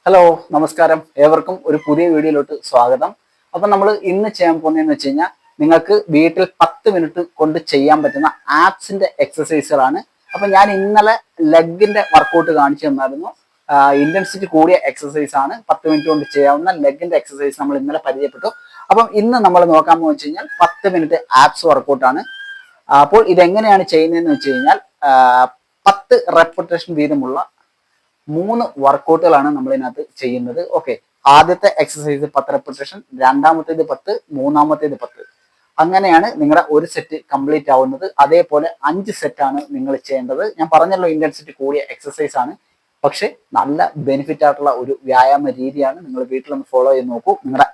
Hello നമസ്കാരം, ഏവർക്കും ഒരു പുതിയ വീഡിയോയിലോട്ട് സ്വാഗതം. അപ്പം നമ്മൾ ഇന്ന് ചെയ്യാൻ പോകുന്നതെന്ന് വെച്ച് കഴിഞ്ഞാൽ നിങ്ങൾക്ക് വീട്ടിൽ 10 മിനിറ്റ് കൊണ്ട് ചെയ്യാൻ പറ്റുന്ന ആപ്സിന്റെ എക്സസൈസുകളാണ്. അപ്പം ഞാൻ ഇന്നലെ ലെഗിന്റെ വർക്കൗട്ട് കാണിച്ചു തന്നായിരുന്നു. ഇന്റൻസിറ്റി കൂടിയ എക്സസൈസ് ആണ്, 10 മിനിറ്റ് കൊണ്ട് ചെയ്യാവുന്ന ലെഗിന്റെ എക്സസൈസ് നമ്മൾ ഇന്നലെ പരിചയപ്പെട്ടു. അപ്പം ഇന്ന് നമ്മൾ നോക്കാൻ പോകുന്ന വെച്ച് കഴിഞ്ഞാൽ 10 മിനിറ്റ് ആപ്സ് വർക്കൗട്ടാണ്. അപ്പോൾ ഇതെങ്ങനെയാണ് ചെയ്യുന്നതെന്ന് വെച്ച് കഴിഞ്ഞാൽ 10 റെപ്പിറ്റേഷൻ വീതമുള്ള 3 വർക്കൗട്ടുകളാണ് നമ്മൾ ഇതിനകത്ത് ചെയ്യുന്നത്. ഓക്കെ, ആദ്യത്തെ എക്സസൈസ് 10 റെപ്പിറ്റേഷൻ, രണ്ടാമത്തേത് 10, മൂന്നാമത്തേത് 10. അങ്ങനെയാണ് നിങ്ങളുടെ ഒരു സെറ്റ് കംപ്ലീറ്റ് ആവുന്നത്. അതേപോലെ 5 സെറ്റാണ് നിങ്ങൾ ചെയ്യേണ്ടത്. ഞാൻ പറഞ്ഞല്ലോ ഇന്റൻസിറ്റി കൂടിയ എക്സസൈസ് ആണ്, പക്ഷെ നല്ല ബെനിഫിറ്റ് ആയിട്ടുള്ള ഒരു വ്യായാമ രീതിയാണ്. നിങ്ങൾ വീട്ടിലൊന്ന് ഫോളോ ചെയ്ത് നോക്കൂ. നിങ്ങളുടെ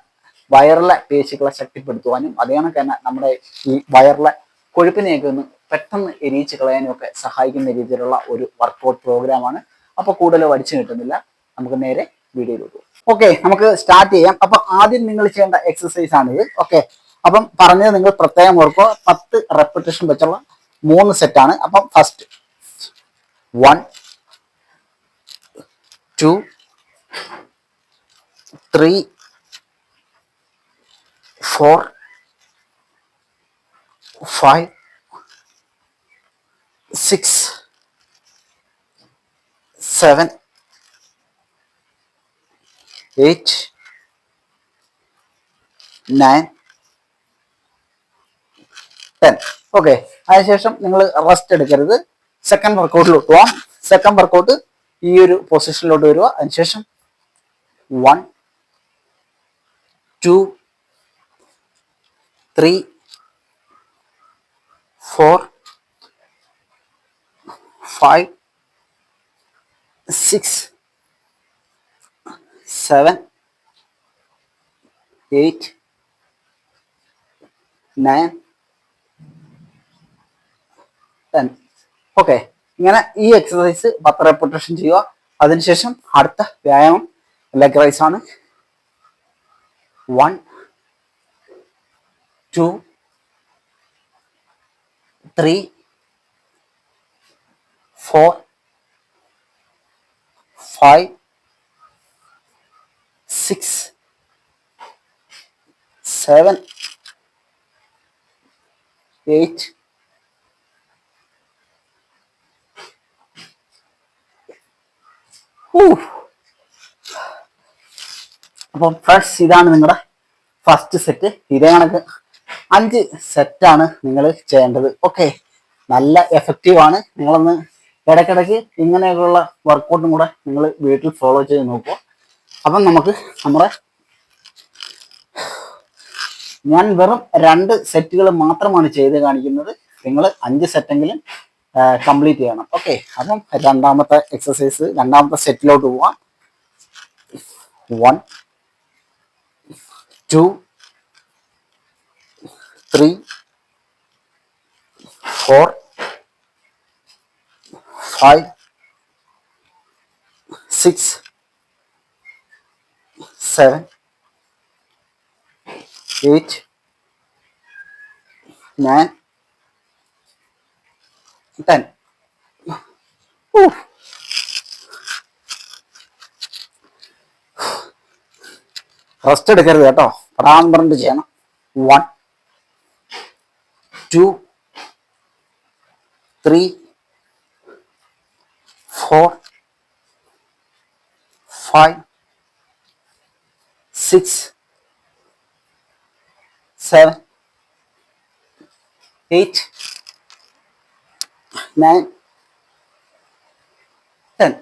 വയറിലെ പേശികളെ ശക്തിപ്പെടുത്തുവാനും അതേ കണക്ക് തന്നെ നമ്മുടെ ഈ വയറിലെ കൊഴുപ്പിനെയൊക്കെ ഒന്ന് പെട്ടെന്ന് എരിയിച്ച് കളയാനും ഒക്കെ സഹായിക്കുന്ന രീതിയിലുള്ള ഒരു വർക്കൗട്ട് പ്രോഗ്രാമാണ്. അപ്പൊ കൂടുതൽ വലിച്ചു കിട്ടുന്നില്ല, നമുക്ക് നേരെ വീഡിയോയിലോട്ട് പോകും. ഓക്കെ, നമുക്ക് സ്റ്റാർട്ട് ചെയ്യാം. അപ്പൊ ആദ്യം നിങ്ങൾ ചെയ്യേണ്ട എക്സസൈസ് ആണിത്. ഓക്കെ, അപ്പം പറഞ്ഞത് നിങ്ങൾ പ്രത്യേകം ഓർക്കുക. 10 റെപ്പിറ്റേഷൻ വെച്ചുള്ള 3 സെറ്റാണ്. അപ്പം ഫസ്റ്റ് 1, 2, 3, 4, 5, 6, 7, 8, 9, 10. ഓക്കെ, അതിനുശേഷം നിങ്ങൾ റെസ്റ്റ് എടുക്കരുത്. സെക്കൻഡ് വർക്കൗട്ടിലോട്ട് പോവാം. സെക്കൻഡ് വർക്കൗട്ട് ഈ ഒരു പൊസിഷനിലോട്ട് വരിക. അതിനുശേഷം 1, 2, 3, 4, 5, 6, 7, 8, 9, 10. ഓക്കെ, ഇങ്ങനെ ഈ എക്സസൈസ് 10 റെപ്പിറ്റേഷൻ ചെയ്യുക. അതിനുശേഷം അടുത്ത വ്യായാമം ലെഗ് റൈസ് ആണ്. 1, 2, 3, 4, 5, 6, 7, 8, 9. അപ്പം ഫ്രണ്ട്സ്, ഇതാണ് നിങ്ങളുടെ ഫസ്റ്റ് സെറ്റ്. ഇതേ കണക്ക് 5 സെറ്റാണ് നിങ്ങൾ ചെയ്യേണ്ടത്. ഓക്കെ, നല്ല എഫക്റ്റീവ് ആണ്. നിങ്ങളൊന്ന് ഇടയ്ക്കിടയ്ക്ക് ഇങ്ങനെയൊക്കെയുള്ള വർക്കൗട്ടും കൂടെ നിങ്ങൾ വീട്ടിൽ ഫോളോ ചെയ്ത് നോക്കുക. അപ്പം നമുക്ക് ഞാൻ വെറും 2 സെറ്റുകൾ മാത്രമാണ് ചെയ്ത് കാണിക്കുന്നത്. നിങ്ങൾ 5 സെറ്റെങ്കിലും കംപ്ലീറ്റ് ചെയ്യണം. ഓക്കെ, അപ്പം രണ്ടാമത്തെ എക്സസൈസ്, രണ്ടാമത്തെ സെറ്റിലോട്ട് പോവാം. 1, 2, 3, 4, 5, 6, 7, 8, 9, 10. റെസ്റ്റ് എടുക്കരുത് കേട്ടോ, പടാമ്പറണ്ട് ചെയ്യണം. 1, 2, 3, 4, 5, 6, 7, 8, 9, 10.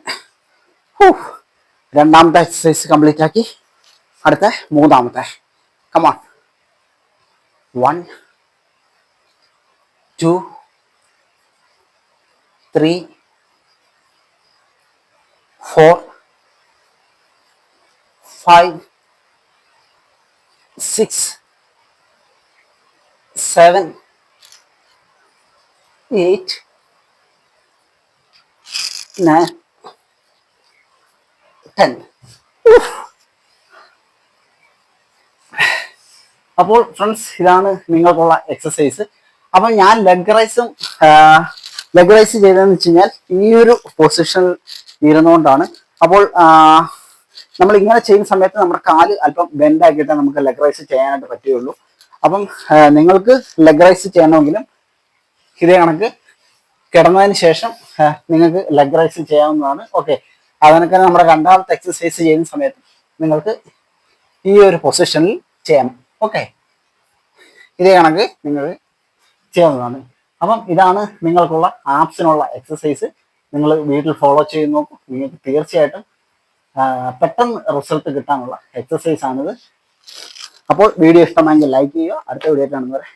രണ്ടാമത്തെ എക്സസൈസ് കംപ്ലീറ്റ് ആക്കി. അടുത്ത മൂന്നാമത്തെ. കമോൺ. 1, 2, 3, 4, 5, 6, 7, 8, 9, 10. അപ്പോൾ ഫ്രണ്ട്സ്, ഇതാണ് നിങ്ങൾക്കുള്ള എക്സസൈസ്. അപ്പം ഞാൻ ലെഗ് റൈസ് ചെയ്തതെന്ന് വെച്ച് കഴിഞ്ഞാൽ ഈ ഒരു പൊസിഷനിൽ ഇരുന്നുകൊണ്ടാണ്. അപ്പോൾ നമ്മൾ ഇങ്ങനെ ചെയ്യുന്ന സമയത്ത് നമ്മുടെ കാല് അല്പം ബെൻഡ് ആക്കിയിട്ട് നമുക്ക് ലെഗ് റൈസ് ചെയ്യാനായിട്ട് പറ്റുകയുള്ളൂ. അപ്പം നിങ്ങൾക്ക് ലെഗ് റൈസ് ചെയ്യണമെങ്കിലും ഇതേ കണക്ക് കിടന്നതിന് ശേഷം നിങ്ങൾക്ക് ലെഗ് റൈസ് ചെയ്യാവുന്നതാണ്. ഓക്കെ, അതിനൊക്കെ നമ്മുടെ രണ്ടാമത്തെ എക്സസൈസ് ചെയ്യുന്ന സമയത്ത് നിങ്ങൾക്ക് ഈ ഒരു പൊസിഷനിൽ ചെയ്യാം. ഓക്കെ, ഇതേ കണക്ക് നിങ്ങൾ ചെയ്യാവുന്നതാണ്. അപ്പം ഇതാണ് നിങ്ങൾക്കുള്ള ആപ്സിനുള്ള എക്സസൈസ്. നിങ്ങൾ വീട്ടിൽ ഫോളോ ചെയ്ത് നോക്കും, നിങ്ങൾക്ക് തീർച്ചയായിട്ടും പെട്ടെന്ന് റിസൾട്ട് കിട്ടാനുള്ള എക്സസൈസ് ആണിത്. അപ്പോൾ വീഡിയോ ഇഷ്ടമായെങ്കിൽ ലൈക്ക് ചെയ്യുക. അടുത്ത വീഡിയോ കാണുന്നവരെ